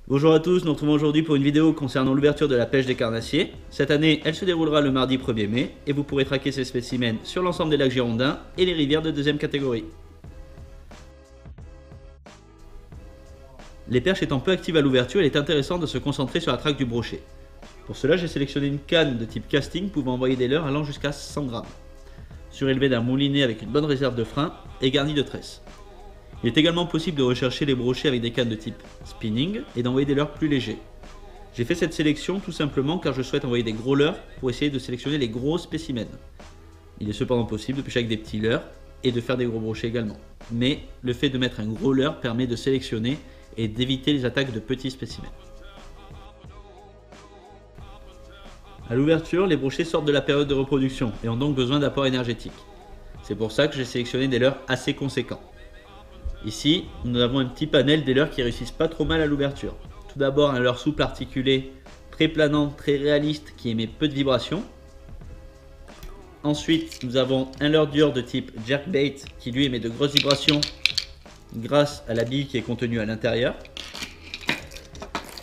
Bonjour à tous, nous nous retrouvons aujourd'hui pour une vidéo concernant l'ouverture de la pêche des carnassiers. Cette année, elle se déroulera le mardi 1er mai et vous pourrez traquer ces spécimens sur l'ensemble des lacs girondins et les rivières de deuxième catégorie. Les perches étant peu actives à l'ouverture, il est intéressant de se concentrer sur la traque du brochet. Pour cela, j'ai sélectionné une canne de type casting pouvant envoyer des leurres allant jusqu'à 100 grammes, surélevée d'un moulinet avec une bonne réserve de frein et garnie de tresses. Il est également possible de rechercher les brochets avec des cannes de type spinning et d'envoyer des leurres plus légers. J'ai fait cette sélection tout simplement car je souhaite envoyer des gros leurres pour essayer de sélectionner les gros spécimens. Il est cependant possible de pêcher avec des petits leurres et de faire des gros brochets également. Mais le fait de mettre un gros leurre permet de sélectionner et d'éviter les attaques de petits spécimens. À l'ouverture, les brochets sortent de la période de reproduction et ont donc besoin d'apports énergétiques. C'est pour ça que j'ai sélectionné des leurres assez conséquents. Ici, nous avons un petit panel des leurres qui réussissent pas trop mal à l'ouverture. Tout d'abord, un leurre souple articulé, très planant, très réaliste, qui émet peu de vibrations. Ensuite, nous avons un leurre dur de type jerkbait, qui lui émet de grosses vibrations grâce à la bille qui est contenue à l'intérieur.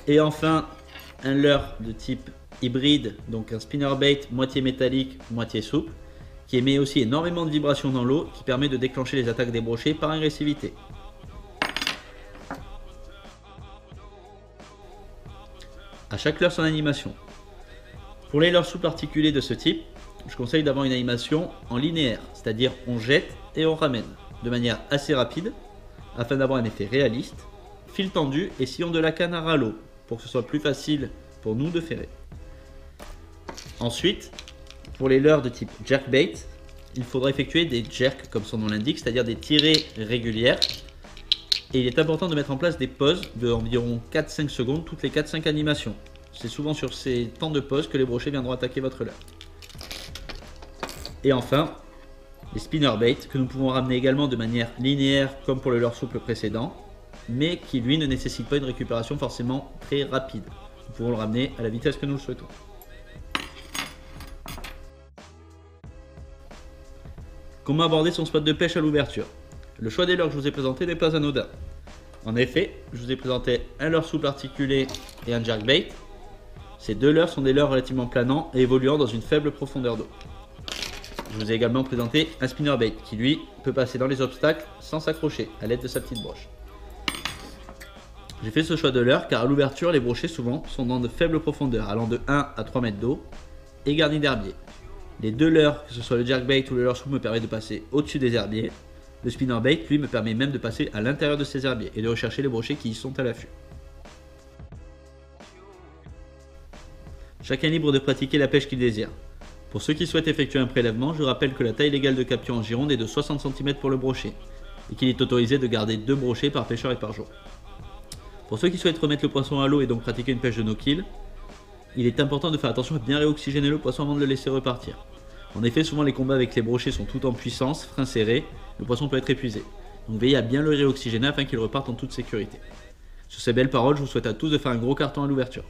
Et enfin, un leurre de type hybride, donc un spinnerbait moitié métallique, moitié souple, qui émet aussi énormément de vibrations dans l'eau, qui permet de déclencher les attaques des brochets par agressivité. À chaque leurre son animation. Pour les leurres souples articulés de ce type, je conseille d'avoir une animation en linéaire, c'est-à-dire on jette et on ramène, de manière assez rapide, afin d'avoir un effet réaliste, fil tendu et sillon de la canne à ras l'eau, pour que ce soit plus facile pour nous de ferrer. Ensuite, pour les leurres de type jerkbait, il faudra effectuer des jerks comme son nom l'indique, c'est-à-dire des tirées régulières. Et il est important de mettre en place des pauses de environ 4-5 secondes toutes les 4-5 animations. C'est souvent sur ces temps de pause que les brochets viendront attaquer votre leurre. Et enfin, les spinnerbaits que nous pouvons ramener également de manière linéaire comme pour le leurre souple précédent, mais qui lui ne nécessite pas une récupération forcément très rapide. Nous pouvons le ramener à la vitesse que nous le souhaitons. Comment aborder son spot de pêche à l'ouverture? Le choix des leurres que je vous ai présenté n'est pas anodin. En effet, je vous ai présenté un leurre souple articulé et un jerkbait. Ces deux leurres sont des leurres relativement planants et évoluant dans une faible profondeur d'eau. Je vous ai également présenté un spinnerbait qui lui peut passer dans les obstacles sans s'accrocher à l'aide de sa petite broche. J'ai fait ce choix de leurre car à l'ouverture les brochets souvent sont dans de faibles profondeurs allant de 1 à 3 mètres d'eau et garnis d'herbiers. Les deux leurres, que ce soit le jerkbait ou le leurre souple, me permettent de passer au-dessus des herbiers. Le spinnerbait, lui, me permet même de passer à l'intérieur de ces herbiers et de rechercher les brochets qui y sont à l'affût. Chacun est libre de pratiquer la pêche qu'il désire. Pour ceux qui souhaitent effectuer un prélèvement, je rappelle que la taille légale de capture en Gironde est de 60 cm pour le brochet et qu'il est autorisé de garder 2 brochets par pêcheur et par jour. Pour ceux qui souhaitent remettre le poisson à l'eau et donc pratiquer une pêche de no-kill, il est important de faire attention à bien réoxygéner le poisson avant de le laisser repartir. En effet, souvent les combats avec les brochets sont tout en puissance, frein serré, le poisson peut être épuisé. Donc veillez à bien le réoxygéner afin qu'il reparte en toute sécurité. Sur ces belles paroles, je vous souhaite à tous de faire un gros carton à l'ouverture.